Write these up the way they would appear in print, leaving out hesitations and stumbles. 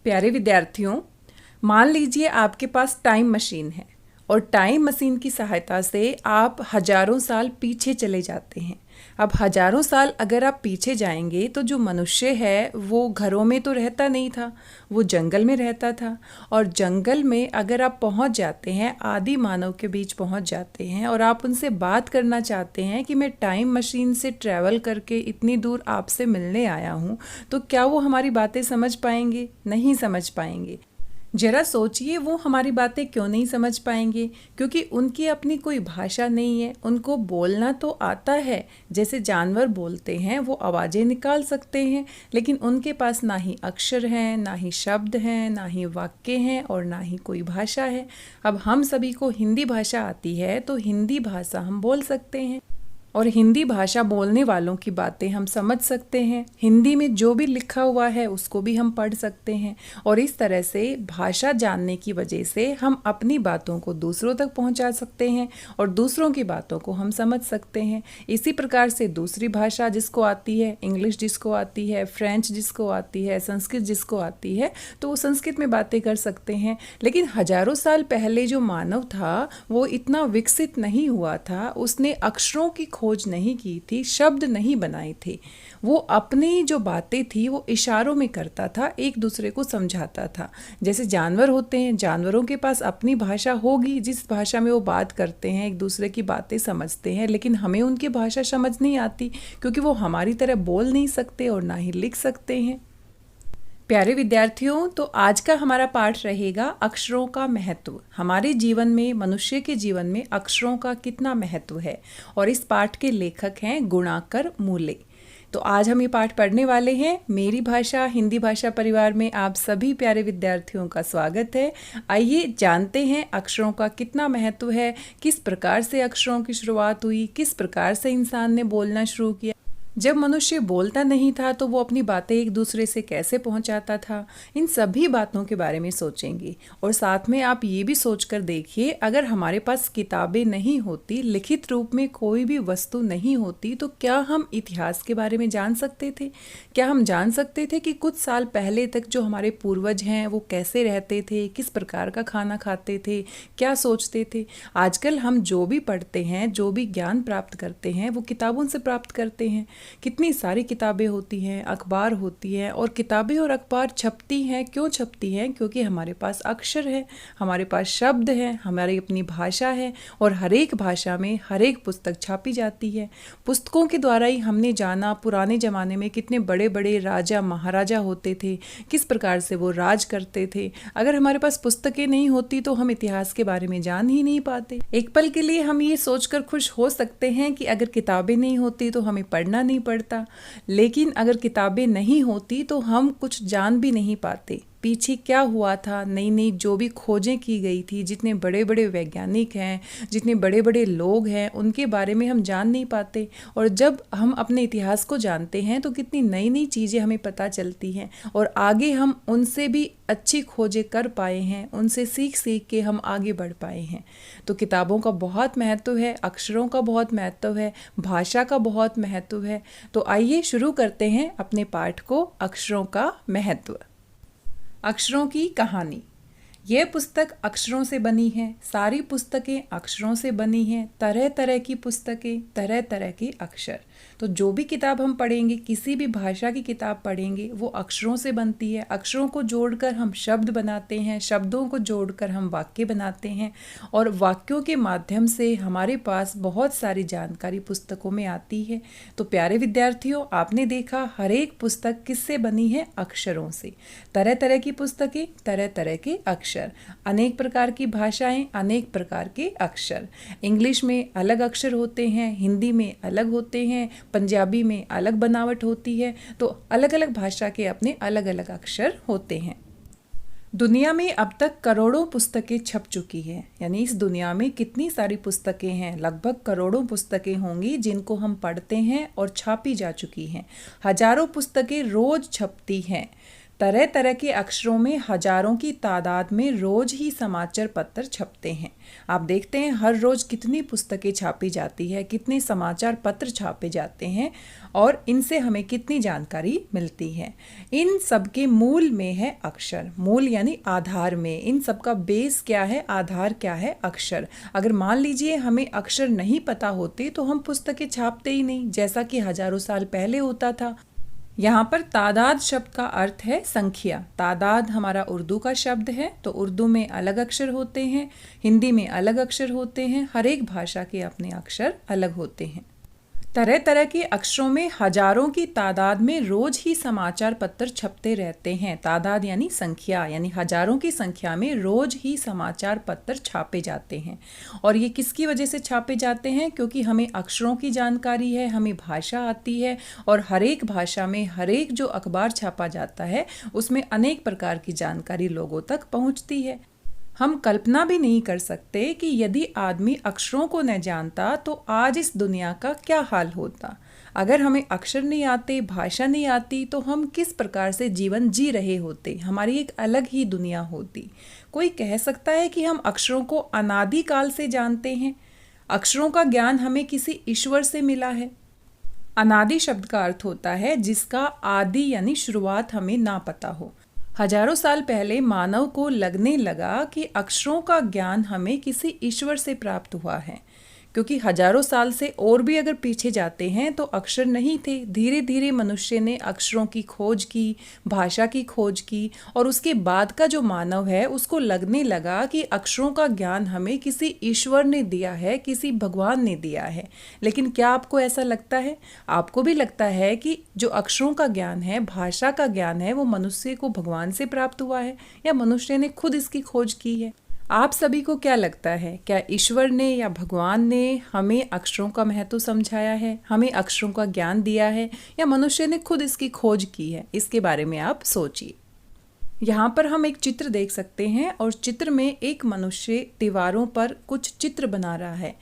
प्यारे विद्यार्थियों, मान लीजिए आपके पास टाइम मशीन है और टाइम मशीन की सहायता से आप हजारों साल पीछे चले जाते हैं। अब हजारों साल अगर आप पीछे जाएंगे तो जो मनुष्य है वो घरों में तो रहता नहीं था, वो जंगल में रहता था। और जंगल में अगर आप पहुंच जाते हैं, आदि मानव के बीच पहुंच जाते हैं और आप उनसे बात करना चाहते हैं कि मैं टाइम मशीन से ट्रैवल करके इतनी दूर आपसे मिलने आया हूं, तो क्या वो हमारी बातें समझ पाएंगे? नहीं समझ पाएंगे। जरा सोचिए, वो हमारी बातें क्यों नहीं समझ पाएंगे? क्योंकि उनकी अपनी कोई भाषा नहीं है। उनको बोलना तो आता है, जैसे जानवर बोलते हैं, वो आवाज़ें निकाल सकते हैं, लेकिन उनके पास ना ही अक्षर हैं, ना ही शब्द हैं, ना ही वाक्य हैं और ना ही कोई भाषा है। अब हम सभी को हिंदी भाषा आती है तो हिंदी भाषा हम बोल सकते हैं और हिंदी भाषा बोलने वालों की बातें हम समझ सकते हैं। हिंदी में जो भी लिखा हुआ है उसको भी हम पढ़ सकते हैं और इस तरह से भाषा जानने की वजह से हम अपनी बातों को दूसरों तक पहुंचा सकते हैं और दूसरों की बातों को हम समझ सकते हैं। इसी प्रकार से दूसरी भाषा जिसको आती है, इंग्लिश जिसको आती है, फ्रेंच जिसको आती है, संस्कृत जिसको आती है, तो वो संस्कृत में बातें कर सकते हैं। लेकिन हजारों साल पहले जो मानव था वो इतना विकसित नहीं हुआ था, उसने अक्षरों की खोज नहीं की थी, शब्द नहीं बनाए थे। वो अपनी जो बातें थी वो इशारों में करता था, एक दूसरे को समझाता था। जैसे जानवर होते हैं, जानवरों के पास अपनी भाषा होगी, जिस भाषा में वो बात करते हैं, एक दूसरे की बातें समझते हैं, लेकिन हमें उनकी भाषा समझ नहीं आती क्योंकि वो हमारी तरह बोल नहीं सकते और ना ही लिख सकते हैं। प्यारे विद्यार्थियों, तो आज का हमारा पाठ रहेगा अक्षरों का महत्व। हमारे जीवन में, मनुष्य के जीवन में अक्षरों का कितना महत्व है। और इस पाठ के लेखक हैं गुणाकर मूले। तो आज हम ये पाठ पढ़ने वाले हैं। मेरी भाषा हिंदी भाषा परिवार में आप सभी प्यारे विद्यार्थियों का स्वागत है। आइए जानते हैं अक्षरों का कितना महत्व है, किस प्रकार से अक्षरों की शुरुआत हुई, किस प्रकार से इंसान ने बोलना शुरू किया। जब मनुष्य बोलता नहीं था तो वो अपनी बातें एक दूसरे से कैसे पहुंचाता था, इन सभी बातों के बारे में सोचेंगे। और साथ में आप ये भी सोचकर देखिए, अगर हमारे पास किताबें नहीं होती, लिखित रूप में कोई भी वस्तु नहीं होती, तो क्या हम इतिहास के बारे में जान सकते थे? क्या हम जान सकते थे कि कुछ साल पहले तक जो हमारे पूर्वज हैं वो कैसे रहते थे, किस प्रकार का खाना खाते थे, क्या सोचते थे? आजकल हम जो भी पढ़ते हैं, जो भी ज्ञान प्राप्त करते हैं, वो किताबों से प्राप्त करते हैं। कितनी सारी किताबें होती हैं, अखबार होती है, और किताबें और अखबार छपती हैं। क्यों छपती हैं? क्योंकि हमारे पास अक्षर है, हमारे पास शब्द हैं, हमारी अपनी भाषा है और हर एक भाषा में हर एक पुस्तक छापी जाती है। पुस्तकों के द्वारा ही हमने जाना पुराने ज़माने में कितने बड़े बड़े राजा महाराजा होते थे, किस प्रकार से वो राज करते थे। अगर हमारे पास पुस्तकें नहीं होती तो हम इतिहास के बारे में जान ही नहीं पाते। एक पल के लिए हम ये सोचकर खुश हो सकते हैं कि अगर किताबें नहीं होती तो हमें पढ़ना नहीं पड़ता, लेकिन अगर किताबें नहीं होती तो हम कुछ जान भी नहीं पाते। पीछे क्या हुआ था, नई नई जो भी खोजें की गई थी, जितने बड़े बड़े वैज्ञानिक हैं, जितने बड़े बड़े लोग हैं, उनके बारे में हम जान नहीं पाते। और जब हम अपने इतिहास को जानते हैं तो कितनी नई नई चीज़ें हमें पता चलती हैं और आगे हम उनसे भी अच्छी खोजें कर पाए हैं, उनसे सीख सीख के हम आगे बढ़ पाए हैं। तो किताबों का बहुत महत्व है, अक्षरों का बहुत महत्व है, भाषा का बहुत महत्व है। तो आइए शुरू करते हैं अपने पाठ को, अक्षरों का महत्व। अक्षरों की कहानी। यह पुस्तक अक्षरों से बनी है, सारी पुस्तकें अक्षरों से बनी हैं, तरह तरह की पुस्तकें, तरह तरह के अक्षर। तो जो भी किताब हम पढ़ेंगे, किसी भी भाषा की किताब पढ़ेंगे, वो अक्षरों से बनती है। अक्षरों को जोड़कर हम शब्द बनाते हैं, शब्दों को जोड़कर हम वाक्य बनाते हैं और वाक्यों के माध्यम से हमारे पास बहुत सारी जानकारी पुस्तकों में आती है। तो प्यारे विद्यार्थियों, आपने देखा हर एक पुस्तक किससे बनी है? अक्षरों से। तरह तरह की पुस्तकें, तरह तरह के अक्षर, अनेक प्रकार की भाषाएं, अनेक प्रकार के अक्षर। इंग्लिश में अलग अक्षर होते हैं, हिंदी में अलग होते हैं, पंजाबी में अलग बनावट होती है। तो अलग अलग भाषा के अपने अलग अलग अक्षर होते हैं। दुनिया में अब तक करोड़ों पुस्तकें छप चुकी हैं। यानी इस दुनिया में कितनी सारी पुस्तकें हैं? लगभग करोड़ों पुस्तकें होंगी जिनको हम पढ़ते हैं और छापी जा चुकी हैं। हजारों पुस्तकें रोज छपती हैं। तरह तरह के अक्षरों में हजारों की तादाद में रोज ही समाचार पत्र छपते हैं। आप देखते हैं हर रोज कितनी पुस्तकें छापी जाती है, कितने समाचार पत्र छापे जाते हैं और इनसे हमें कितनी जानकारी मिलती है। इन सब के मूल में है अक्षर। मूल यानी आधार में। इन सब का बेस क्या है, आधार क्या है? अक्षर। अगर मान लीजिए हमें अक्षर नहीं पता होते तो हम पुस्तकें छापते ही नहीं, जैसा कि हजारों साल पहले होता था। यहाँ पर तादाद शब्द का अर्थ है संख्या। तादाद हमारा उर्दू का शब्द है, तो उर्दू में अलग अक्षर होते हैं, हिंदी में अलग अक्षर होते हैं, हर एक भाषा के अपने अक्षर अलग होते हैं। तरह तरह के अक्षरों में हजारों की तादाद में रोज ही समाचार पत्र छपते रहते हैं। तादाद यानी संख्या, यानी हजारों की संख्या में रोज ही समाचार पत्र छापे जाते हैं। और ये किसकी वजह से छापे जाते हैं? क्योंकि हमें अक्षरों की जानकारी है, हमें भाषा आती है और हर एक भाषा में हर एक जो अखबार छापा जाता है उसमें अनेक प्रकार की जानकारी लोगों तक पहुंचती है। हम कल्पना भी नहीं कर सकते कि यदि आदमी अक्षरों को न जानता तो आज इस दुनिया का क्या हाल होता। अगर हमें अक्षर नहीं आते, भाषा नहीं आती तो हम किस प्रकार से जीवन जी रहे होते, हमारी एक अलग ही दुनिया होती। कोई कह सकता है कि हम अक्षरों को अनादि काल से जानते हैं। अक्षरों का ज्ञान हमें किसी ईश्वर से मिला है। अनादि शब्द का अर्थ होता है जिसका आदि यानी शुरुआत हमें ना पता हो। हजारों साल पहले मानव को लगने लगा कि अक्षरों का ज्ञान हमें किसी ईश्वर से प्राप्त हुआ है, क्योंकि हजारों साल से और भी अगर पीछे जाते हैं तो अक्षर नहीं थे। धीरे धीरे मनुष्य ने अक्षरों की खोज की, भाषा की खोज की और उसके बाद का जो मानव है उसको लगने लगा कि अक्षरों का ज्ञान हमें किसी ईश्वर ने दिया है, किसी भगवान ने दिया है। लेकिन क्या आपको ऐसा लगता है? आपको भी लगता है कि जो अक्षरों का ज्ञान है, भाषा का ज्ञान है, वो मनुष्य को भगवान से प्राप्त हुआ है या मनुष्य ने खुद इसकी खोज की है? आप सभी को क्या लगता है, क्या ईश्वर ने या भगवान ने हमें अक्षरों का महत्व समझाया है, हमें अक्षरों का ज्ञान दिया है या मनुष्य ने खुद इसकी खोज की है? इसके बारे में आप सोचिए। यहाँ पर हम एक चित्र देख सकते हैं और चित्र में एक मनुष्य दीवारों पर कुछ चित्र बना रहा है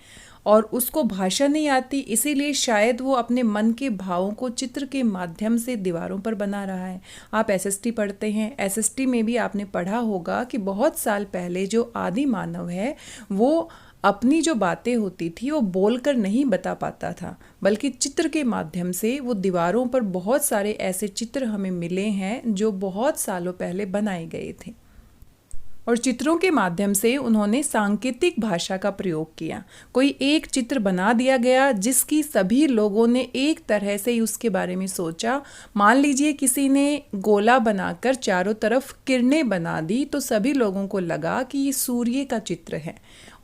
और उसको भाषा नहीं आती, इसीलिए शायद वो अपने मन के भावों को चित्र के माध्यम से दीवारों पर बना रहा है। आप एसएसटी पढ़ते हैं, एसएसटी में भी आपने पढ़ा होगा कि बहुत साल पहले जो आदि मानव है वो अपनी जो बातें होती थी वो बोलकर नहीं बता पाता था, बल्कि चित्र के माध्यम से वो दीवारों पर बहुत सारे ऐसे चित्र हमें मिले हैं जो बहुत सालों पहले बनाए गए थे और चित्रों के माध्यम से उन्होंने सांकेतिक भाषा का प्रयोग किया। कोई एक चित्र बना दिया गया जिसकी सभी लोगों ने एक तरह से ही उसके बारे में सोचा। मान लीजिए किसी ने गोला बनाकर चारों तरफ किरणें बना दी तो सभी लोगों को लगा कि ये सूर्य का चित्र है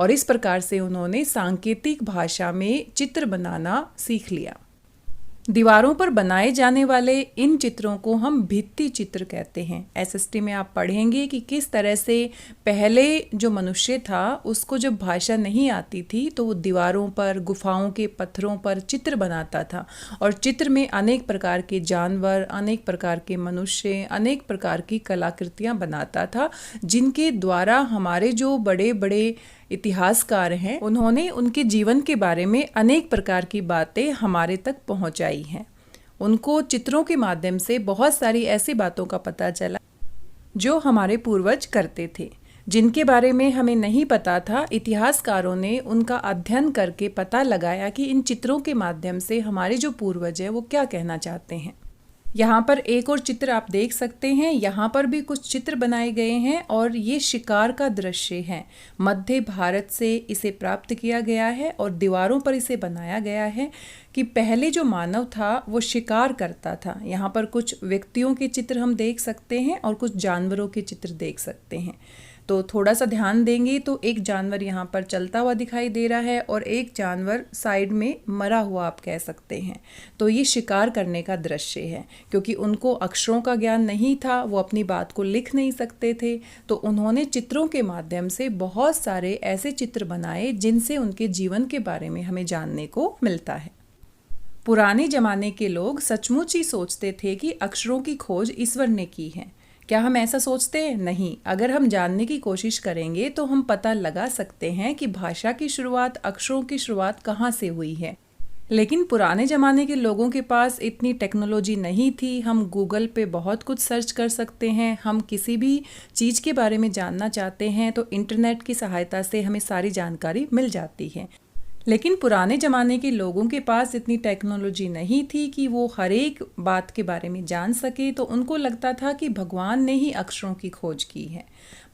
और इस प्रकार से उन्होंने सांकेतिक भाषा में चित्र बनाना सीख लिया। दीवारों पर बनाए जाने वाले इन चित्रों को हम भित्ति चित्र कहते हैं। एसएसटी में आप पढ़ेंगे कि किस तरह से पहले जो मनुष्य था उसको जब भाषा नहीं आती थी तो वो दीवारों पर, गुफाओं के पत्थरों पर चित्र बनाता था और चित्र में अनेक प्रकार के जानवर, अनेक प्रकार के मनुष्य, अनेक प्रकार की कलाकृतियाँ बनाता था, जिनके द्वारा हमारे जो बड़े बड़े इतिहासकार हैं उन्होंने उनके जीवन के बारे में अनेक प्रकार की बातें हमारे तक पहुंचाई हैं। उनको चित्रों के माध्यम से बहुत सारी ऐसी बातों का पता चला जो हमारे पूर्वज करते थे, जिनके बारे में हमें नहीं पता था। इतिहासकारों ने उनका अध्ययन करके पता लगाया कि इन चित्रों के माध्यम से हमारे जो पूर्वज हैं वो क्या कहना चाहते हैं। यहाँ पर एक और चित्र आप देख सकते हैं। यहाँ पर भी कुछ चित्र बनाए गए हैं और ये शिकार का दृश्य है। मध्य भारत से इसे प्राप्त किया गया है और दीवारों पर इसे बनाया गया है कि पहले जो मानव था वो शिकार करता था। यहाँ पर कुछ व्यक्तियों के चित्र हम देख सकते हैं और कुछ जानवरों के चित्र देख सकते हैं। तो थोड़ा सा ध्यान देंगे तो एक जानवर यहाँ पर चलता हुआ दिखाई दे रहा है और एक जानवर साइड में मरा हुआ आप कह सकते हैं। तो ये शिकार करने का दृश्य है। क्योंकि उनको अक्षरों का ज्ञान नहीं था, वो अपनी बात को लिख नहीं सकते थे, तो उन्होंने चित्रों के माध्यम से बहुत सारे ऐसे चित्र बनाए जिनसे उनके जीवन के बारे में हमें जानने को मिलता है। पुराने जमाने के लोग सचमुच ही सोचते थे कि अक्षरों की खोज ईश्वर ने की है। क्या हम ऐसा सोचते हैं? नहीं। अगर हम जानने की कोशिश करेंगे तो हम पता लगा सकते हैं कि भाषा की शुरुआत, अक्षरों की शुरुआत कहाँ से हुई है। लेकिन पुराने ज़माने के लोगों के पास इतनी टेक्नोलॉजी नहीं थी। हम गूगल पे बहुत कुछ सर्च कर सकते हैं। हम किसी भी चीज़ के बारे में जानना चाहते हैं तो इंटरनेट की सहायता से हमें सारी जानकारी मिल जाती है। लेकिन पुराने ज़माने के लोगों के पास इतनी टेक्नोलॉजी नहीं थी कि वो हर एक बात के बारे में जान सके। तो उनको लगता था कि भगवान ने ही अक्षरों की खोज की है।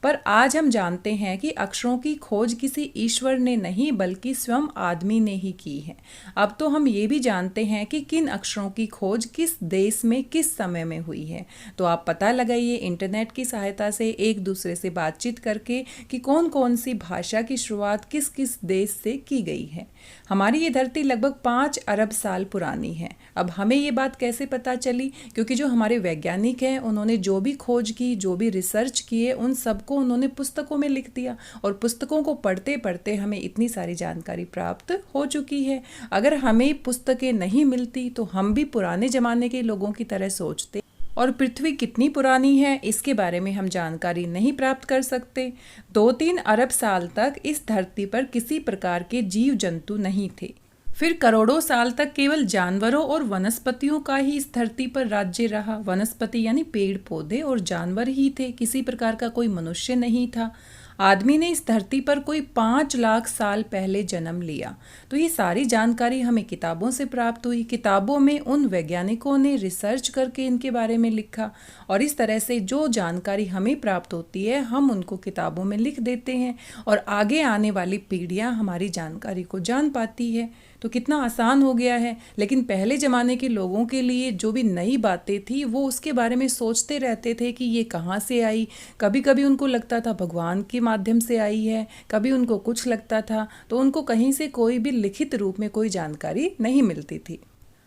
पर आज हम जानते हैं कि अक्षरों की खोज किसी ईश्वर ने नहीं बल्कि स्वयं आदमी ने ही की है। अब तो हम ये भी जानते हैं कि किन अक्षरों की खोज किस देश में किस समय में हुई है। तो आप पता लगाइए इंटरनेट की सहायता से एक दूसरे से बातचीत करके कि कौन कौन सी भाषा की शुरुआत किस किस देश से की गई है। हमारी ये धरती लगभग 5 अरब साल पुरानी है। अब हमें ये बात कैसे पता चली? क्योंकि जो हमारे वैज्ञानिक हैं उन्होंने जो भी खोज की, जो भी रिसर्च किए, उन सबको उन्होंने पुस्तकों में लिख दिया और पुस्तकों को पढ़ते पढ़ते हमें इतनी सारी जानकारी प्राप्त हो चुकी है। अगर हमें पुस्तकें नहीं मिलती तो हम भी पुराने ज़माने के लोगों की तरह सोचते और पृथ्वी कितनी पुरानी है इसके बारे में हम जानकारी नहीं प्राप्त कर सकते। 2-3 अरब साल तक इस धरती पर किसी प्रकार के जीव जंतु नहीं थे। फिर करोड़ों साल तक केवल जानवरों और वनस्पतियों का ही इस धरती पर राज्य रहा। वनस्पति यानी पेड़ पौधे और जानवर ही थे, किसी प्रकार का कोई मनुष्य नहीं था। आदमी ने इस धरती पर कोई 5 लाख साल पहले जन्म लिया। तो ये सारी जानकारी हमें किताबों से प्राप्त हुई। किताबों में उन वैज्ञानिकों ने रिसर्च करके इनके बारे में लिखा और इस तरह से जो जानकारी हमें प्राप्त होती है हम उनको किताबों में लिख देते हैं और आगे आने वाली पीढ़ियां हमारी जानकारी को जान पाती है। तो कितना आसान हो गया है। लेकिन पहले ज़माने के लोगों के लिए जो भी नई बातें थी वो उसके बारे में सोचते रहते थे कि ये कहाँ से आई। कभी कभी उनको लगता था भगवान के माध्यम से आई है, कभी उनको कुछ लगता था। तो उनको कहीं से कोई भी लिखित रूप में कोई जानकारी नहीं मिलती थी।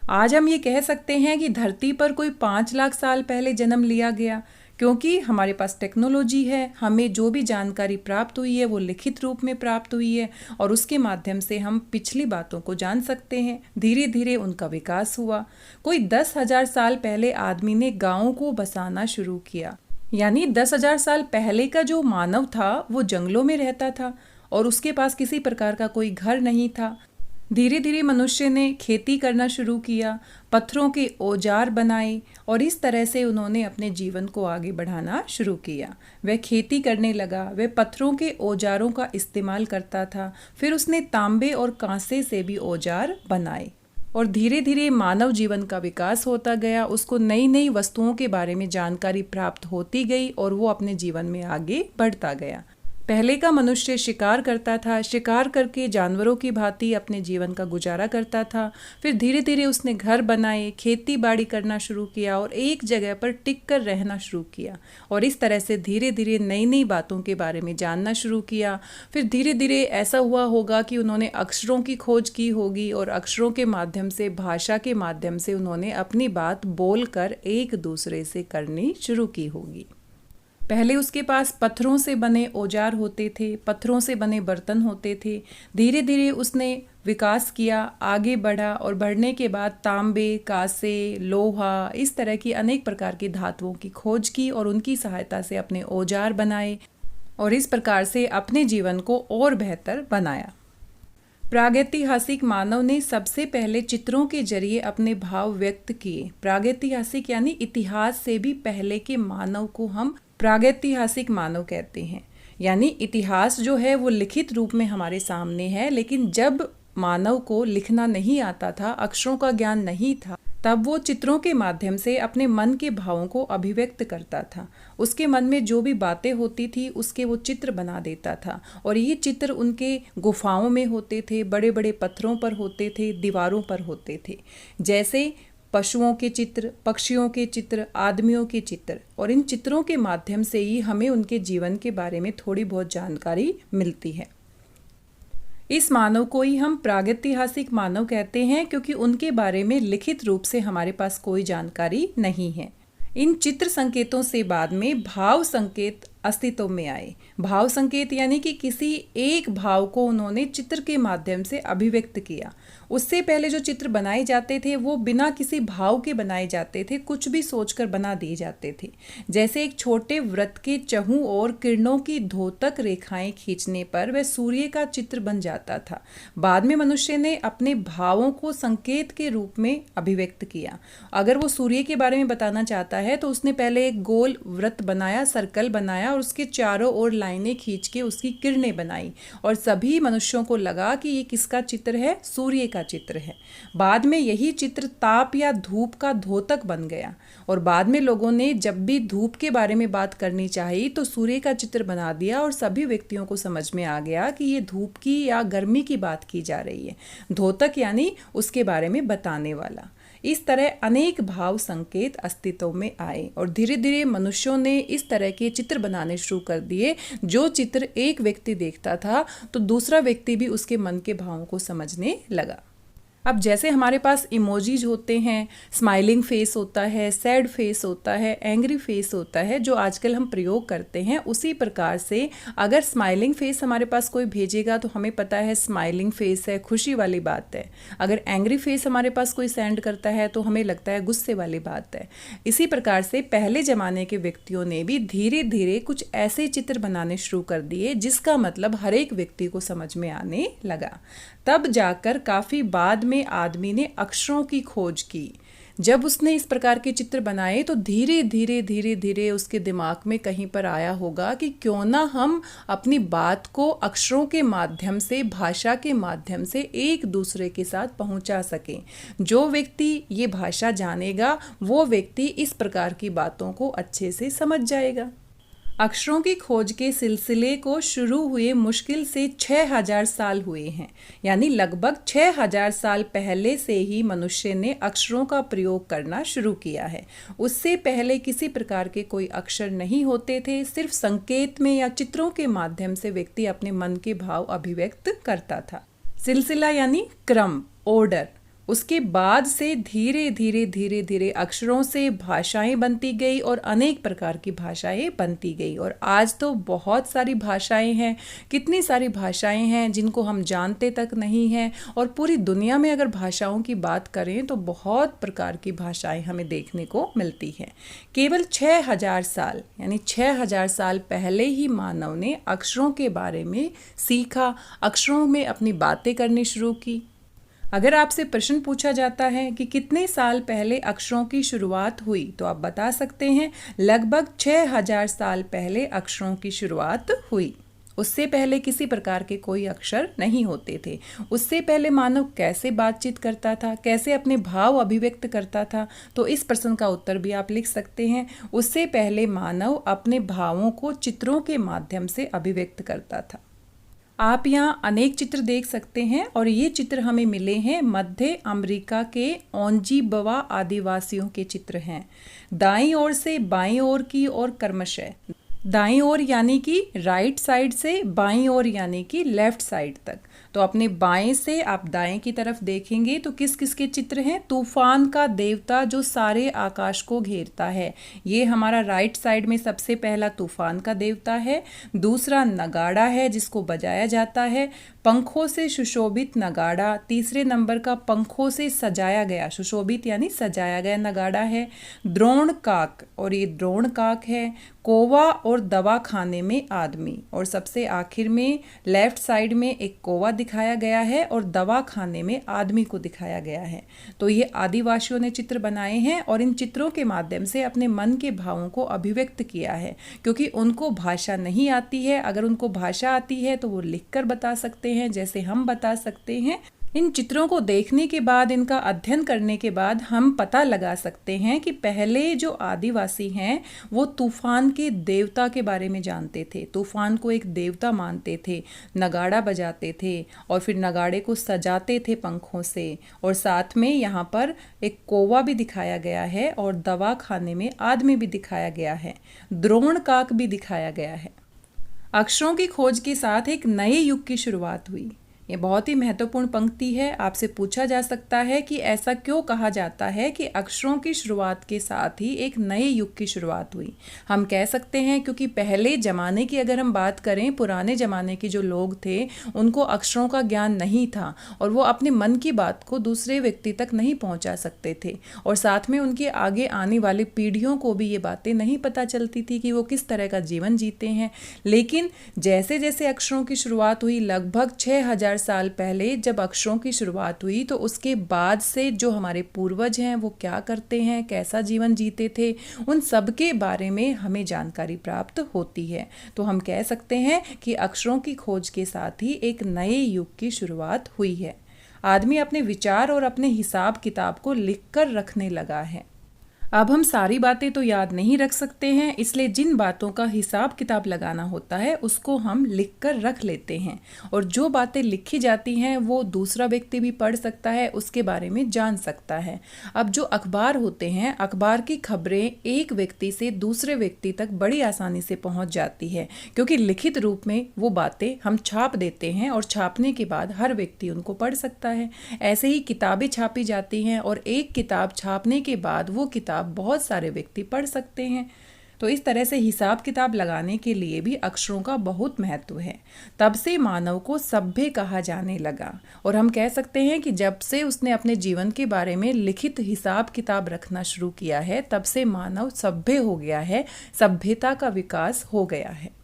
आज हम ये कह सकते हैं कि धरती पर कोई 5 लाख साल पहले जन्म लिया गया, क्योंकि हमारे पास टेक्नोलॉजी है। हमें जो भी जानकारी प्राप्त हुई है वो लिखित रूप में प्राप्त हुई है और उसके माध्यम से हम पिछली बातों को जान सकते हैं। धीरे धीरे उनका विकास हुआ। कोई 10,000 साल पहले आदमी ने गाँवों को बसाना शुरू किया। यानी 10,000 साल पहले का जो मानव था वो जंगलों में रहता था और उसके पास किसी प्रकार का कोई घर नहीं था। धीरे धीरे मनुष्य ने खेती करना शुरू किया, पत्थरों के औजार बनाए और इस तरह से उन्होंने अपने जीवन को आगे बढ़ाना शुरू किया। वह खेती करने लगा, वह पत्थरों के औजारों का इस्तेमाल करता था। फिर उसने तांबे और कांसे से भी औजार बनाए और धीरे धीरे मानव जीवन का विकास होता गया। उसको नई नई वस्तुओं के बारे में जानकारी प्राप्त होती गई और वो अपने जीवन में आगे बढ़ता गया। पहले का मनुष्य शिकार करता था, शिकार करके जानवरों की भांति अपने जीवन का गुजारा करता था। फिर धीरे धीरे उसने घर बनाए, खेती बाड़ी करना शुरू किया और एक जगह पर टिक कर रहना शुरू किया और इस तरह से धीरे धीरे नई नई बातों के बारे में जानना शुरू किया। फिर धीरे धीरे ऐसा हुआ होगा कि उन्होंने अक्षरों की खोज की होगी और अक्षरों के माध्यम से, भाषा के माध्यम से उन्होंने अपनी बात बोलकर एक दूसरे से करनी शुरू की होगी। पहले उसके पास पत्थरों से बने औजार होते थे, पत्थरों से बने बर्तन होते थे। धीरे धीरे उसने विकास किया, आगे बढ़ा और बढ़ने के बाद तांबे, कांसे, लोहा, इस तरह की अनेक प्रकार की धातुओं की खोज की और उनकी सहायता से अपने औजार बनाए और इस प्रकार से अपने जीवन को और बेहतर बनाया। प्रागैतिहासिक मानव ने सबसे पहले चित्रों के जरिए अपने भाव व्यक्त किए। प्रागैतिहासिक यानी इतिहास से भी पहले के मानव को हम प्रागैतिहासिक मानव कहते हैं। यानी इतिहास जो है वो लिखित रूप में हमारे सामने है, लेकिन जब मानव को लिखना नहीं आता था, अक्षरों का ज्ञान नहीं था, तब वो चित्रों के माध्यम से अपने मन के भावों को अभिव्यक्त करता था। उसके मन में जो भी बातें होती थी उसके वो चित्र बना देता था और ये चित्र उनके गुफाओं में होते थे, बड़े बड़े पत्थरों पर होते थे, दीवारों पर होते थे। जैसे पशुओं के चित्र, पक्षियों के चित्र, आदमियों के चित्र, और इन चित्रों के माध्यम से ही हमें उनके जीवन के बारे में थोड़ी बहुत जानकारी मिलती है। इस मानव को ही हम प्रागैतिहासिक मानव कहते हैं क्योंकि उनके बारे में लिखित रूप से हमारे पास कोई जानकारी नहीं है। इन चित्र संकेतों से बाद में भाव संकेत अस्तित्व में आए। भाव संकेत यानी कि किसी एक भाव को उन्होंने चित्र के माध्यम से अभिव्यक्त किया। उससे पहले जो चित्र बनाए जाते थे वो बिना किसी भाव के बनाए जाते थे, कुछ भी सोचकर बना दिए जाते थे। जैसे एक छोटे वृत्त के चहुं और किरणों की धोतक रेखाएं खींचने पर वह सूर्य का चित्र बन जाता था। बाद में मनुष्य ने अपने भावों को संकेत के रूप में अभिव्यक्त किया। अगर वो सूर्य के बारे में बताना चाहता है तो उसने पहले एक गोल वृत्त बनाया, सर्कल बनाया और उसके चारों ओर लाइनें खींच के उसकी किरणें बनाई और सभी मनुष्यों को लगा कि ये किसका चित्र है, सूर्य का चित्र है। बाद में यही चित्र ताप या धूप का द्योतक बन गया और बाद में लोगों ने जब भी धूप के बारे में बात करनी चाहिए तो सूर्य का चित्र बना दिया और सभी व्यक्तियों को समझ में आ गया कि ये धूप की या गर्मी की बात की जा रही है। द्योतक यानी उसके बारे में बताने वाला। इस तरह अनेक भाव संकेत अस्तित्व में आए और धीरे धीरे मनुष्यों ने इस तरह के चित्र बनाने शुरू कर दिए। जो चित्र एक व्यक्ति देखता था तो दूसरा व्यक्ति भी उसके मन के भावों को समझने लगा। अब जैसे हमारे पास इमोजीज होते हैं, स्माइलिंग फेस होता है, सैड फेस होता है, एंग्री फेस होता है, जो आजकल हम प्रयोग करते हैं, उसी प्रकार से अगर स्माइलिंग फेस हमारे पास कोई भेजेगा तो हमें पता है स्माइलिंग फेस है, खुशी वाली बात है। अगर एंग्री फेस हमारे पास कोई सेंड करता है तो हमें लगता है गुस्से वाली बात है। इसी प्रकार से पहले ज़माने के व्यक्तियों ने भी धीरे धीरे कुछ ऐसे चित्र बनाने शुरू कर दिए जिसका मतलब हर एक व्यक्ति को समझ में आने लगा। तब जाकर काफ़ी बाद में आदमी ने अक्षरों की खोज की। जब उसने इस प्रकार के चित्र बनाए तो धीरे धीरे उसके दिमाग में कहीं पर आया होगा कि क्यों ना हम अपनी बात को अक्षरों के माध्यम से, भाषा के माध्यम से एक दूसरे के साथ पहुंचा सकें। जो व्यक्ति ये भाषा जानेगा वो व्यक्ति इस प्रकार की बातों को अच्छे से समझ जाएगा। अक्षरों की खोज के सिलसिले को शुरू हुए मुश्किल से 6000 साल हुए हैं, यानी लगभग 6000 साल पहले से ही मनुष्य ने अक्षरों का प्रयोग करना शुरू किया है। उससे पहले किसी प्रकार के कोई अक्षर नहीं होते थे, सिर्फ संकेत में या चित्रों के माध्यम से व्यक्ति अपने मन के भाव अभिव्यक्त करता था। सिलसिला यानी क्रम, ऑर्डर। उसके बाद से धीरे धीरे अक्षरों से भाषाएं बनती गई और अनेक प्रकार की भाषाएं बनती गई और आज तो बहुत सारी भाषाएं हैं। कितनी सारी भाषाएं हैं जिनको हम जानते तक नहीं हैं और पूरी दुनिया में अगर भाषाओं की बात करें तो बहुत प्रकार की भाषाएं हमें देखने को मिलती हैं। केवल 6000 साल यानी 6000 साल पहले ही मानव ने अक्षरों के बारे में सीखा, अक्षरों में अपनी बातें करनी शुरू की। अगर आपसे प्रश्न पूछा जाता है कि कितने साल पहले अक्षरों की शुरुआत हुई तो आप बता सकते हैं लगभग 6000 साल पहले अक्षरों की शुरुआत हुई। उससे पहले किसी प्रकार के कोई अक्षर नहीं होते थे। उससे पहले मानव कैसे बातचीत करता था, कैसे अपने भाव अभिव्यक्त करता था, तो इस प्रश्न का उत्तर भी आप लिख सकते हैं। उससे पहले मानव अपने भावों को चित्रों के माध्यम से अभिव्यक्त करता था। आप यहाँ अनेक चित्र देख सकते हैं और ये चित्र हमें मिले हैं मध्य अमेरिका के ओंजीबवा आदिवासियों के चित्र हैं। दाईं ओर से बाईं ओर की ओर क्रमशः, दाईं ओर यानी कि राइट साइड से बाईं ओर यानी कि लेफ्ट साइड तक। तो अपने बाएं से आप दाएं की तरफ देखेंगे तो किस किस के चित्र हैं? तूफान का देवता जो सारे आकाश को घेरता है, ये हमारा राइट साइड में सबसे पहला तूफान का देवता है। दूसरा नगाड़ा है जिसको बजाया जाता है, पंखों से सुशोभित नगाड़ा। तीसरे नंबर का पंखों से सजाया गया, सुशोभित यानी सजाया गया नगाड़ा है। द्रोण काक, और ये द्रोण काक है। कोवा और दवा खाने में आदमी, और सबसे आखिर में लेफ्ट साइड में एक कोवा दिखाया गया है और दवा खाने में आदमी को दिखाया गया है। तो ये आदिवासियों ने चित्र बनाए हैं और इन चित्रों के माध्यम से अपने मन के भावों को अभिव्यक्त किया है, क्योंकि उनको भाषा नहीं आती है। अगर उनको भाषा आती है तो वो लिखकर बता सकते हैं, जैसे हम बता सकते हैं। इन चित्रों को देखने के बाद, इनका अध्ययन करने के बाद हम पता लगा सकते हैं कि पहले जो आदिवासी हैं वो तूफान के देवता के बारे में जानते थे, तूफान को एक देवता मानते थे, नगाड़ा बजाते थे और फिर नगाड़े को सजाते थे पंखों से। और साथ में यहाँ पर एक कोवा भी दिखाया गया है और दवा खाने में आदमी भी दिखाया गया है, द्रोण काक भी दिखाया गया है। अक्षरों की खोज के साथ एक नए युग की शुरुआत हुई। ये बहुत ही महत्वपूर्ण पंक्ति है। आपसे पूछा जा सकता है कि ऐसा क्यों कहा जाता है कि अक्षरों की शुरुआत के साथ ही एक नए युग की शुरुआत हुई। हम कह सकते हैं क्योंकि पहले ज़माने की अगर हम बात करें, पुराने ज़माने के जो लोग थे उनको अक्षरों का ज्ञान नहीं था और वो अपने मन की बात को दूसरे व्यक्ति तक नहीं पहुंचा सकते थे, और साथ में उनके आगे आने वाली पीढ़ियों को भी ये बातें नहीं पता चलती थी कि वो किस तरह का जीवन जीते हैं। लेकिन जैसे जैसे अक्षरों की शुरुआत हुई, लगभग 6000 साल पहले जब अक्षरों की शुरुआत हुई, तो उसके बाद से जो हमारे पूर्वज हैं वो क्या करते हैं, कैसा जीवन जीते थे, उन सब के बारे में हमें जानकारी प्राप्त होती है। तो हम कह सकते हैं कि अक्षरों की खोज के साथ ही एक नए युग की शुरुआत हुई है। आदमी अपने विचार और अपने हिसाब किताब को लिख कर रखने लगा है। अब हम सारी बातें तो याद नहीं रख सकते हैं, इसलिए जिन बातों का हिसाब किताब लगाना होता है उसको हम लिख कर रख लेते हैं, और जो बातें लिखी जाती हैं वो दूसरा व्यक्ति भी पढ़ सकता है, उसके बारे में जान सकता है। अब जो अखबार होते हैं, अखबार की खबरें एक व्यक्ति से दूसरे व्यक्ति तक बड़ी आसानी से पहुंच जाती है, क्योंकि लिखित रूप में वो बातें हम छाप देते हैं और छापने के बाद हर व्यक्ति उनको पढ़ सकता है। ऐसे ही किताबें छापी जाती हैं और एक किताब छापने के बाद वो किताब बहुत सारे व्यक्ति पढ़ सकते हैं। तो इस तरह से हिसाब किताब लगाने के लिए भी अक्षरों का बहुत महत्व है। तब से मानव को सभ्य कहा जाने लगा, और हम कह सकते हैं कि जब से उसने अपने जीवन के बारे में लिखित हिसाब किताब रखना शुरू किया है, तब से मानव सभ्य हो गया है, सभ्यता का विकास हो गया है।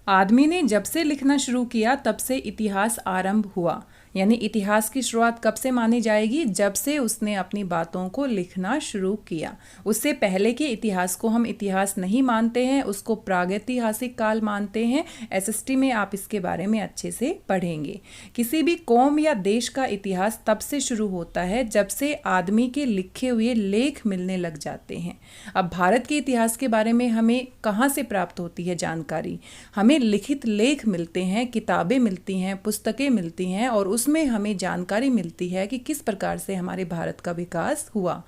आदमी ने जब से लिखना शुरू किया तब से इतिहास आरंभ हुआ। यानी इतिहास की शुरुआत कब से मानी जाएगी? जब से उसने अपनी बातों को लिखना शुरू किया। उससे पहले के इतिहास को हम इतिहास नहीं मानते हैं, उसको प्रागैतिहासिक काल मानते हैं। एसएसटी में आप इसके बारे में अच्छे से पढ़ेंगे। किसी भी कौम या देश का इतिहास तब से शुरू होता है जब से आदमी के लिखे हुए लेख मिलने लग जाते हैं। अब भारत के इतिहास के बारे में हमें कहाँ से प्राप्त होती है जानकारी? हमें लिखित लेख मिलते हैं, किताबें मिलती हैं, पुस्तकें मिलती हैं, और उसमें हमें जानकारी मिलती है कि किस प्रकार से हमारे भारत का विकास हुआ।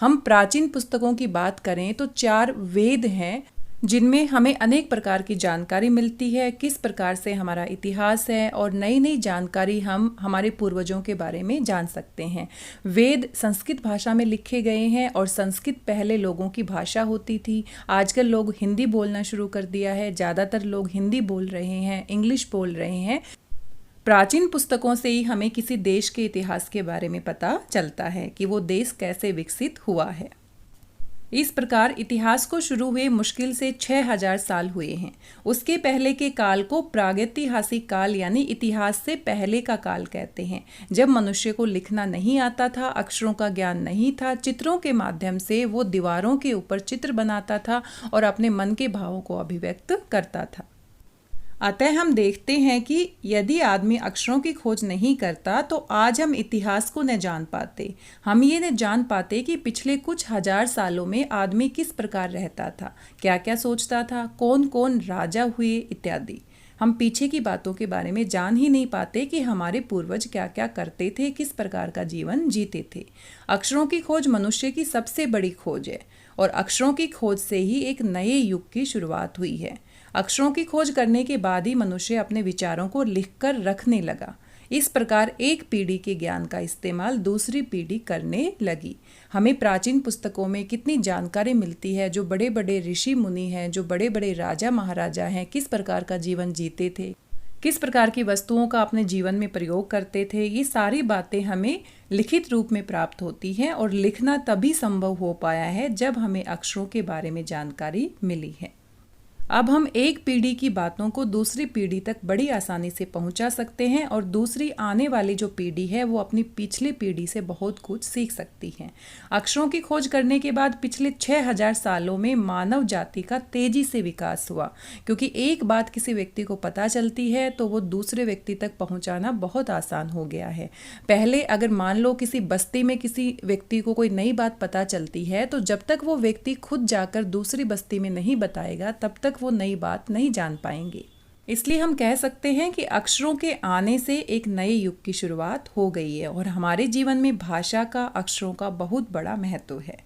हम प्राचीन पुस्तकों की बात करें तो 4 वेद हैं जिनमें हमें अनेक प्रकार की जानकारी मिलती है, किस प्रकार से हमारा इतिहास है, और नई नई जानकारी हम हमारे पूर्वजों के बारे में जान सकते हैं। वेद संस्कृत भाषा में लिखे गए हैं, और संस्कृत पहले लोगों की भाषा होती थी। आजकल लोग हिंदी बोलना शुरू कर दिया है, ज़्यादातर लोग हिंदी बोल रहे हैं, इंग्लिश बोल रहे हैं। प्राचीन पुस्तकों से ही हमें किसी देश के इतिहास के बारे में पता चलता है कि वो देश कैसे विकसित हुआ है। इस प्रकार इतिहास को शुरू हुए मुश्किल से 6000 साल हुए हैं। उसके पहले के काल को प्रागैतिहासिक काल यानी इतिहास से पहले का काल कहते हैं, जब मनुष्य को लिखना नहीं आता था, अक्षरों का ज्ञान नहीं था। चित्रों के माध्यम से वो दीवारों के ऊपर चित्र बनाता था और अपने मन के भावों को अभिव्यक्त करता था। अतः हम देखते हैं कि यदि आदमी अक्षरों की खोज नहीं करता तो आज हम इतिहास को न जान पाते। हम ये न जान पाते कि पिछले कुछ हजार सालों में आदमी किस प्रकार रहता था, क्या क्या सोचता था, कौन कौन राजा हुए इत्यादि। हम पीछे की बातों के बारे में जान ही नहीं पाते कि हमारे पूर्वज क्या क्या करते थे, किस प्रकार का जीवन जीते थे। अक्षरों की खोज मनुष्य की सबसे बड़ी खोज है, और अक्षरों की खोज से ही एक नए युग की शुरुआत हुई है। अक्षरों की खोज करने के बाद ही मनुष्य अपने विचारों को लिखकर रखने लगा। इस प्रकार एक पीढ़ी के ज्ञान का इस्तेमाल दूसरी पीढ़ी करने लगी। हमें प्राचीन पुस्तकों में कितनी जानकारी मिलती है, जो बड़े बड़े ऋषि मुनि हैं, जो बड़े बड़े राजा महाराजा हैं, किस प्रकार का जीवन जीते थे, किस प्रकार की वस्तुओं का अपने जीवन में प्रयोग करते थे। ये सारी बातें हमें लिखित रूप में प्राप्त होती हैं, और लिखना तभी संभव हो पाया है जब हमें अक्षरों के बारे में जानकारी मिली है। अब हम एक पीढ़ी की बातों को दूसरी पीढ़ी तक बड़ी आसानी से पहुंचा सकते हैं, और दूसरी आने वाली जो पीढ़ी है वो अपनी पिछली पीढ़ी से बहुत कुछ सीख सकती है। अक्षरों की खोज करने के बाद पिछले 6000 सालों में मानव जाति का तेजी से विकास हुआ, क्योंकि एक बात किसी व्यक्ति को पता चलती है तो वो दूसरे व्यक्ति तक पहुंचाना बहुत आसान हो गया है। पहले अगर मान लो किसी बस्ती में किसी व्यक्ति को कोई नई बात पता चलती है, तो जब तक वो व्यक्ति खुद जाकर दूसरी बस्ती में नहीं बताएगा तब तक वो नई बात नहीं जान पाएंगे। इसलिए हम कह सकते हैं कि अक्षरों के आने से एक नए युग की शुरुआत हो गई है, और हमारे जीवन में भाषा का, अक्षरों का बहुत बड़ा महत्व है।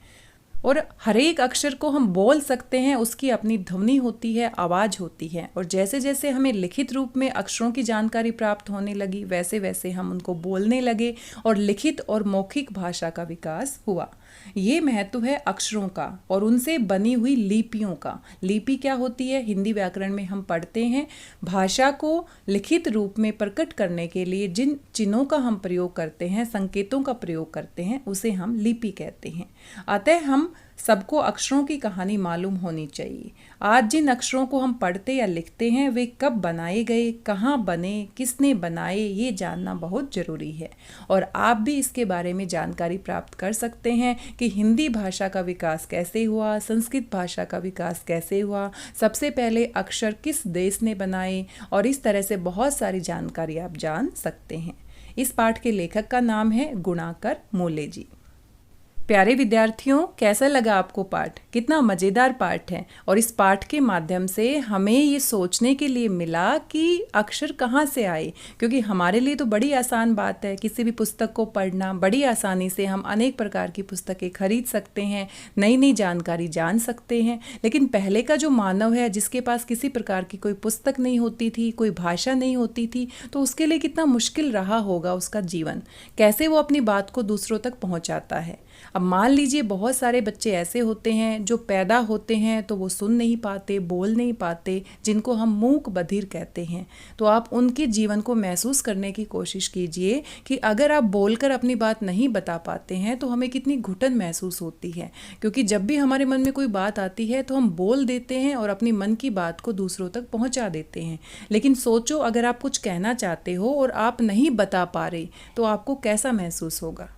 और हर एक अक्षर को हम बोल सकते हैं, उसकी अपनी ध्वनि होती है, आवाज़ होती है। और जैसे जैसे हमें लिखित रूप में अक्षरों की जानकारी प्राप्त होने लगी, वैसे वैसे हम उनको बोलने लगे और लिखित और मौखिक भाषा का विकास हुआ। ये महत्व है अक्षरों का और उनसे बनी हुई लिपियों का। लिपि क्या होती है? हिंदी व्याकरण में हम पढ़ते हैं, भाषा को लिखित रूप में प्रकट करने के लिए जिन चिन्हों का हम प्रयोग करते हैं, संकेतों का प्रयोग करते हैं, उसे हम लिपि कहते हैं। अतः हम सबको अक्षरों की कहानी मालूम होनी चाहिए। आज जिन अक्षरों को हम पढ़ते या लिखते हैं, वे कब बनाए गए, कहाँ बने, किसने बनाए, ये जानना बहुत ज़रूरी है। और आप भी इसके बारे में जानकारी प्राप्त कर सकते हैं कि हिंदी भाषा का विकास कैसे हुआ, संस्कृत भाषा का विकास कैसे हुआ, सबसे पहले अक्षर किस देश ने बनाए, और इस तरह से बहुत सारी जानकारी आप जान सकते हैं। इस पाठ के लेखक का नाम है गुणाकर मोले जी। प्यारे विद्यार्थियों, कैसा लगा आपको पाठ? कितना मज़ेदार पाठ है। और इस पाठ के माध्यम से हमें ये सोचने के लिए मिला कि अक्षर कहाँ से आए, क्योंकि हमारे लिए तो बड़ी आसान बात है किसी भी पुस्तक को पढ़ना। बड़ी आसानी से हम अनेक प्रकार की पुस्तकें खरीद सकते हैं, नई नई जानकारी जान सकते हैं। लेकिन पहले का जो मानव है, जिसके पास किसी प्रकार की कोई पुस्तक नहीं होती थी, कोई भाषा नहीं होती थी, तो उसके लिए कितना मुश्किल रहा होगा उसका जीवन, कैसे वो अपनी बात को दूसरों तक पहुँचाता है। अब मान लीजिए बहुत सारे बच्चे ऐसे होते हैं जो पैदा होते हैं तो वो सुन नहीं पाते, बोल नहीं पाते, जिनको हम मूक बधिर कहते हैं। तो आप उनके जीवन को महसूस करने की कोशिश कीजिए कि अगर आप बोलकर अपनी बात नहीं बता पाते हैं तो हमें कितनी घुटन महसूस होती है। क्योंकि जब भी हमारे मन में कोई बात आती है तो हम बोल देते हैं और अपनी मन की बात को दूसरों तक पहुंचा देते हैं। लेकिन सोचो, अगर आप कुछ कहना चाहते हो और आप नहीं बता पा रहे तो आपको कैसा महसूस होगा।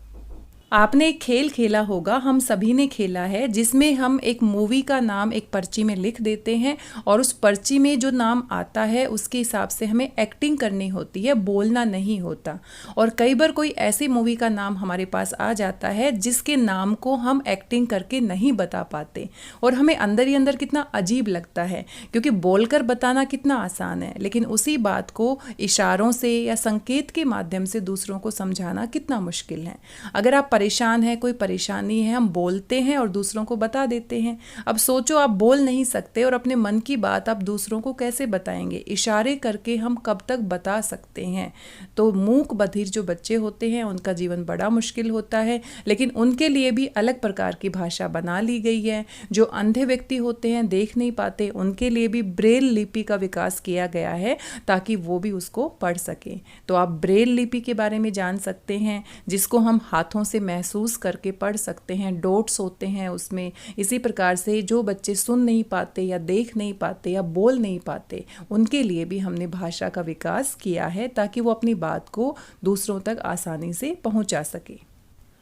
आपने एक खेल खेला होगा, हम सभी ने खेला है, जिसमें हम एक मूवी का नाम एक पर्ची में लिख देते हैं और उस पर्ची में जो नाम आता है उसके हिसाब से हमें एक्टिंग करनी होती है, बोलना नहीं होता। और कई बार कोई ऐसी मूवी का नाम हमारे पास आ जाता है जिसके नाम को हम एक्टिंग करके नहीं बता पाते और हमें अंदर ही अंदर कितना अजीब लगता है, क्योंकि बोलकर बताना कितना आसान है, लेकिन उसी बात को इशारों से या संकेत के माध्यम से दूसरों को समझाना कितना मुश्किल है। अगर आप परेशान है, कोई परेशानी है, हम बोलते हैं और दूसरों को बता देते हैं। अब सोचो, आप बोल नहीं सकते और अपने मन की बात आप दूसरों को कैसे बताएंगे? इशारे करके हम कब तक बता सकते हैं? तो मूक बधिर जो बच्चे होते हैं उनका जीवन बड़ा मुश्किल होता है, लेकिन उनके लिए भी अलग प्रकार की भाषा बना ली गई है। जो अंधे व्यक्ति होते हैं, देख नहीं पाते, उनके लिए भी ब्रेल लिपि का विकास किया गया है ताकि वो भी उसको पढ़ सकें। तो आप ब्रेल लिपि के बारे में जान सकते हैं, जिसको हम हाथों से महसूस करके पढ़ सकते हैं, डॉट्स होते हैं उसमें। इसी प्रकार से जो बच्चे सुन नहीं पाते या देख नहीं पाते या बोल नहीं पाते, उनके लिए भी हमने भाषा का विकास किया है ताकि वो अपनी बात को दूसरों तक आसानी से पहुंचा सके।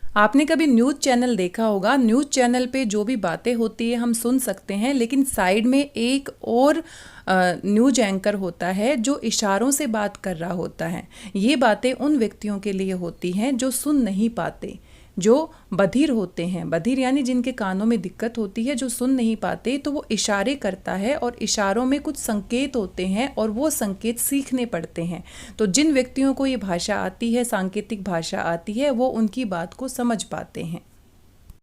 आपने कभी न्यूज़ चैनल देखा होगा, न्यूज़ चैनल पे जो भी बातें होती है हम सुन सकते हैं, लेकिन साइड में एक और न्यूज एंकर होता है जो इशारों से बात कर रहा होता है। ये बातें उन व्यक्तियों के लिए होती हैं जो सुन नहीं पाते, जो बधिर होते हैं। बधिर यानी जिनके कानों में दिक्कत होती है, जो सुन नहीं पाते, तो वो इशारे करता है और इशारों में कुछ संकेत होते हैं और वो संकेत सीखने पड़ते हैं। तो जिन व्यक्तियों को ये भाषा आती है, सांकेतिक भाषा आती है, वो उनकी बात को समझ पाते हैं।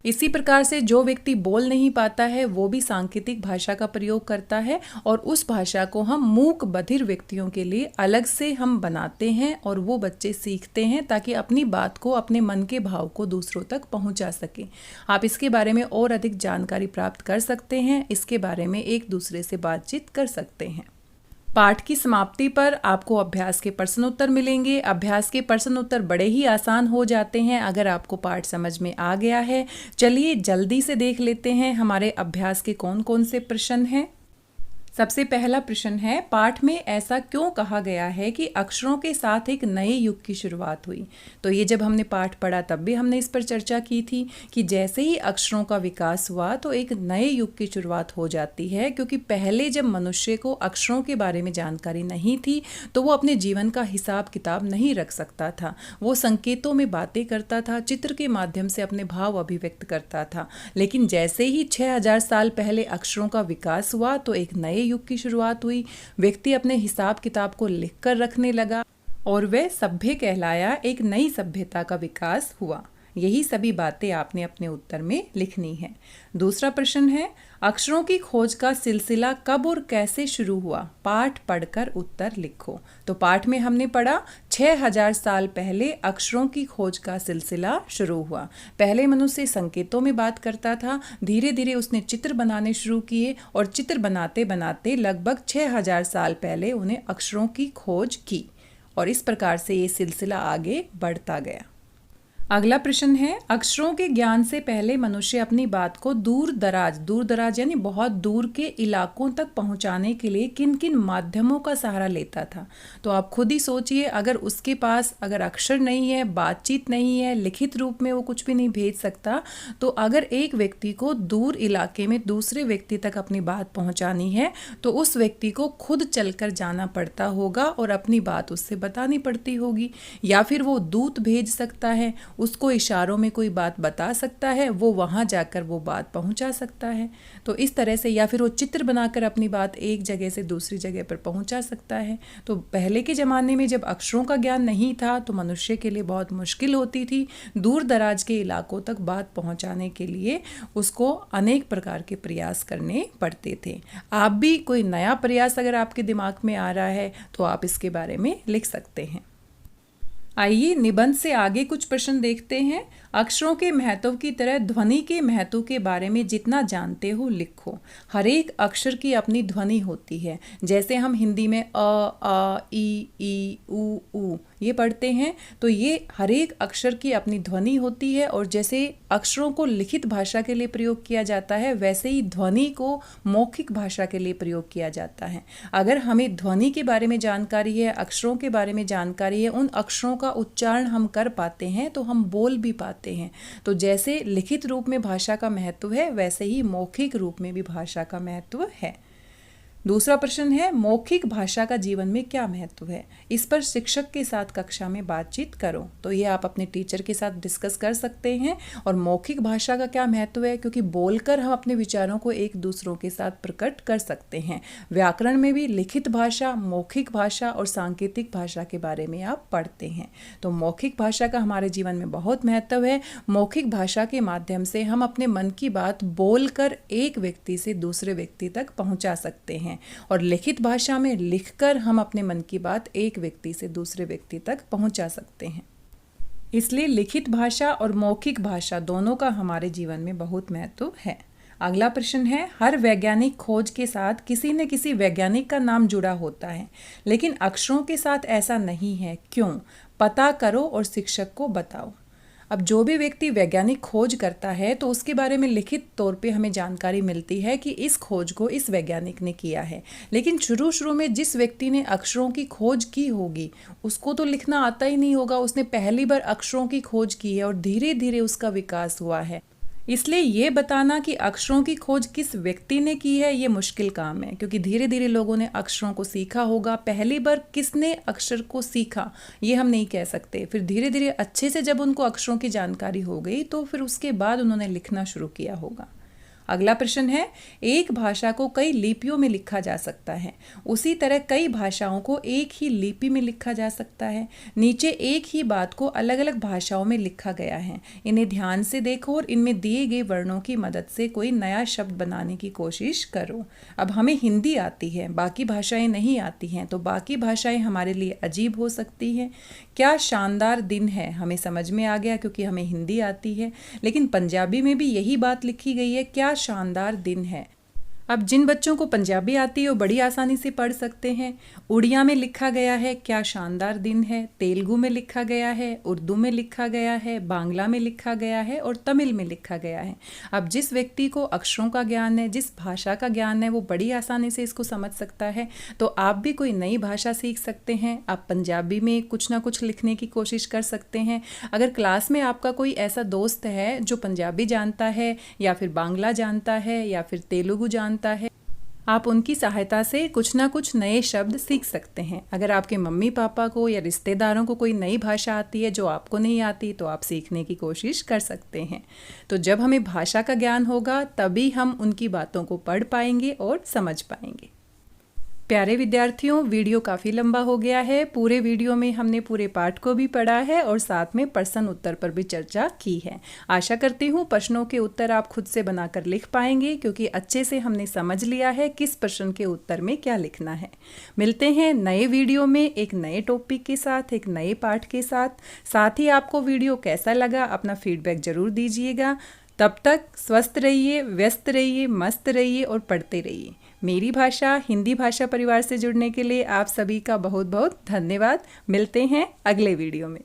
इसी प्रकार से जो व्यक्ति बोल नहीं पाता है वो भी सांकेतिक भाषा का प्रयोग करता है और उस भाषा को हम मूक बधिर व्यक्तियों के लिए अलग से हम बनाते हैं और वो बच्चे सीखते हैं ताकि अपनी बात को, अपने मन के भाव को दूसरों तक पहुंचा सकें। आप इसके बारे में और अधिक जानकारी प्राप्त कर सकते हैं, इसके बारे में एक दूसरे से बातचीत कर सकते हैं। पाठ की समाप्ति पर आपको अभ्यास के प्रश्न उत्तर मिलेंगे। अभ्यास के प्रश्न उत्तर बड़े ही आसान हो जाते हैं अगर आपको पाठ समझ में आ गया है। चलिए जल्दी से देख लेते हैं हमारे अभ्यास के कौन कौन से प्रश्न हैं। सबसे पहला प्रश्न है, पाठ में ऐसा क्यों कहा गया है कि अक्षरों के साथ एक नए युग की शुरुआत हुई? तो ये जब हमने पाठ पढ़ा तब भी हमने इस पर चर्चा की थी कि जैसे ही अक्षरों का विकास हुआ तो एक नए युग की शुरुआत हो जाती है, क्योंकि पहले जब मनुष्य को अक्षरों के बारे में जानकारी नहीं थी तो वो अपने जीवन का हिसाब किताब नहीं रख सकता था। वो संकेतों में बातें करता था, चित्र के माध्यम से अपने भाव अभिव्यक्त करता था। लेकिन जैसे ही 6000 साल पहले अक्षरों का विकास हुआ तो एक नए युग की शुरुआत हुई। व्यक्ति अपने हिसाब किताब को लिखकर रखने लगा और वह सभ्य कहलाया। एक नई सभ्यता का विकास हुआ। यही सभी बातें आपने अपने उत्तर में लिखनी है। दूसरा प्रश्न है, अक्षरों की खोज का सिलसिला कब और कैसे शुरू हुआ? पाठ पढ़कर उत्तर लिखो। तो पाठ में हमने पढ़ा 6000 साल पहले अक्षरों की खोज का सिलसिला शुरू हुआ। पहले मनुष्य संकेतों में बात करता था, धीरे धीरे उसने चित्र बनाने शुरू किए और चित्र बनाते बनाते लगभग 6000 साल पहले उन्हें अक्षरों की खोज की और इस प्रकार से ये सिलसिला आगे बढ़ता गया। अगला प्रश्न है, अक्षरों के ज्ञान से पहले मनुष्य अपनी बात को दूर दराज यानी बहुत दूर के इलाकों तक पहुंचाने के लिए किन किन माध्यमों का सहारा लेता था? तो आप खुद ही सोचिए, अगर उसके पास अगर अक्षर नहीं है, बातचीत नहीं है, लिखित रूप में वो कुछ भी नहीं भेज सकता, तो अगर एक व्यक्ति को दूर इलाके में दूसरे व्यक्ति तक अपनी बात पहुँचानी है तो उस व्यक्ति को खुद चलकर जाना पड़ता होगा और अपनी बात उससे बतानी पड़ती होगी, या फिर वो दूत भेज सकता है, उसको इशारों में कोई बात बता सकता है, वो वहाँ जाकर वो बात पहुँचा सकता है। तो इस तरह से, या फिर वो चित्र बनाकर अपनी बात एक जगह से दूसरी जगह पर पहुँचा सकता है। तो पहले के ज़माने में जब अक्षरों का ज्ञान नहीं था तो मनुष्य के लिए बहुत मुश्किल होती थी। दूर दराज के इलाकों तक बात पहुँचाने के लिए उसको अनेक प्रकार के प्रयास करने पड़ते थे। आप भी कोई नया प्रयास अगर आपके दिमाग में आ रहा है तो आप इसके बारे में लिख सकते हैं। आइए निबंध से आगे कुछ प्रश्न देखते हैं। अक्षरों के महत्व की तरह ध्वनि के महत्व के बारे में जितना जानते हो लिखो। हर एक अक्षर की अपनी ध्वनि होती है। जैसे हम हिंदी में अ, आ, ई, उ ये पढ़ते हैं, तो ये हर एक अक्षर की अपनी ध्वनि होती है। और जैसे अक्षरों को लिखित भाषा के लिए प्रयोग किया जाता है, वैसे ही ध्वनि को मौखिक भाषा के लिए प्रयोग किया जाता है। अगर हमें ध्वनि के बारे में जानकारी है, अक्षरों के बारे में जानकारी है, उन अक्षरों का उच्चारण हम कर पाते हैं तो हम बोल भी पाते हैं। तो जैसे लिखित रूप में भाषा का महत्व है, वैसे ही मौखिक रूप में भी भाषा का महत्व है। दूसरा प्रश्न है, मौखिक भाषा का जीवन में क्या महत्व है? इस पर शिक्षक के साथ कक्षा में बातचीत करो। तो ये आप अपने टीचर के साथ डिस्कस कर सकते हैं। और मौखिक भाषा का क्या महत्व है? क्योंकि बोलकर हम अपने विचारों को एक दूसरों के साथ प्रकट कर सकते हैं। व्याकरण में भी लिखित भाषा, मौखिक भाषा और सांकेतिक भाषा के बारे में आप पढ़ते हैं। तो मौखिक भाषा का हमारे जीवन में बहुत महत्व है। मौखिक भाषा के माध्यम से हम अपने मन की बात बोलकर एक व्यक्ति से दूसरे व्यक्ति तक पहुंचा सकते हैं, और लिखित भाषा में लिखकर हम अपने मन की बात एक व्यक्ति से दूसरे व्यक्ति तक पहुंचा सकते हैं। इसलिए लिखित भाषा और मौखिक भाषा दोनों का हमारे जीवन में बहुत महत्व है। अगला प्रश्न है, हर वैज्ञानिक खोज के साथ किसी न किसी वैज्ञानिक का नाम जुड़ा होता है, लेकिन अक्षरों के साथ ऐसा नहीं है, क्यों? पता करो और शिक्षक को बताओ। अब जो भी व्यक्ति वैज्ञानिक खोज करता है तो उसके बारे में लिखित तौर पे हमें जानकारी मिलती है कि इस खोज को इस वैज्ञानिक ने किया है, लेकिन शुरू में जिस व्यक्ति ने अक्षरों की खोज की होगी उसको तो लिखना आता ही नहीं होगा। उसने पहली बार अक्षरों की खोज की है और धीरे धीरे उसका विकास हुआ है। इसलिए ये बताना कि अक्षरों की खोज किस व्यक्ति ने की है, ये मुश्किल काम है, क्योंकि धीरे धीरे लोगों ने अक्षरों को सीखा होगा। पहली बार किसने अक्षर को सीखा ये हम नहीं कह सकते। फिर धीरे धीरे अच्छे से जब उनको अक्षरों की जानकारी हो गई तो फिर उसके बाद उन्होंने लिखना शुरू किया होगा। अगला प्रश्न है, एक भाषा को कई लिपियों में लिखा जा सकता है, उसी तरह कई भाषाओं को एक ही लिपि में लिखा जा सकता है। नीचे एक ही बात को अलग अलग भाषाओं में लिखा गया है, इन्हें ध्यान से देखो और इनमें दिए गए वर्णों की मदद से कोई नया शब्द बनाने की कोशिश करो। अब हमें हिंदी आती है, बाकी भाषाएं नहीं आती हैं, तो बाकी भाषाएं हमारे लिए अजीब हो सकती हैं। क्या शानदार दिन है हमें समझ में आ गया क्योंकि हमें हिंदी आती है, लेकिन पंजाबी में भी यही बात लिखी गई है, क्या शानदार दिन है। अब जिन बच्चों को पंजाबी आती है वो बड़ी आसानी से पढ़ सकते हैं। उड़िया में लिखा गया है क्या शानदार दिन है, तेलुगु में लिखा गया है, उर्दू में लिखा गया है, बांग्ला में लिखा गया है और तमिल में लिखा गया है। अब जिस व्यक्ति को अक्षरों का ज्ञान है, जिस भाषा का ज्ञान है, वो बड़ी आसानी से इसको समझ सकता है। तो आप भी कोई नई भाषा सीख सकते हैं। आप पंजाबी में कुछ ना कुछ लिखने की कोशिश कर सकते हैं। अगर क्लास में आपका कोई ऐसा दोस्त है जो पंजाबी जानता है या फिर बांग्ला जानता है या फिर तेलुगु जानता है, आप उनकी सहायता से कुछ ना कुछ नए शब्द सीख सकते हैं। अगर आपके मम्मी पापा को या रिश्तेदारों को कोई नई भाषा आती है जो आपको नहीं आती, तो आप सीखने की कोशिश कर सकते हैं। तो जब हमें भाषा का ज्ञान होगा तभी हम उनकी बातों को पढ़ पाएंगे और समझ पाएंगे। प्यारे विद्यार्थियों, वीडियो काफ़ी लंबा हो गया है। पूरे वीडियो में हमने पूरे पाठ को भी पढ़ा है और साथ में प्रश्न उत्तर पर भी चर्चा की है। आशा करती हूँ प्रश्नों के उत्तर आप खुद से बनाकर लिख पाएंगे, क्योंकि अच्छे से हमने समझ लिया है किस प्रश्न के उत्तर में क्या लिखना है। मिलते हैं नए वीडियो में एक नए टॉपिक के साथ, एक नए पाठ के साथ। साथ ही आपको वीडियो कैसा लगा अपना फीडबैक ज़रूर दीजिएगा। तब तक स्वस्थ रहिए, व्यस्त रहिए, मस्त रहिए और पढ़ते रहिए। मेरी भाषा हिंदी भाषा परिवार से जुड़ने के लिए आप सभी का बहुत बहुत धन्यवाद। मिलते हैं अगले वीडियो में।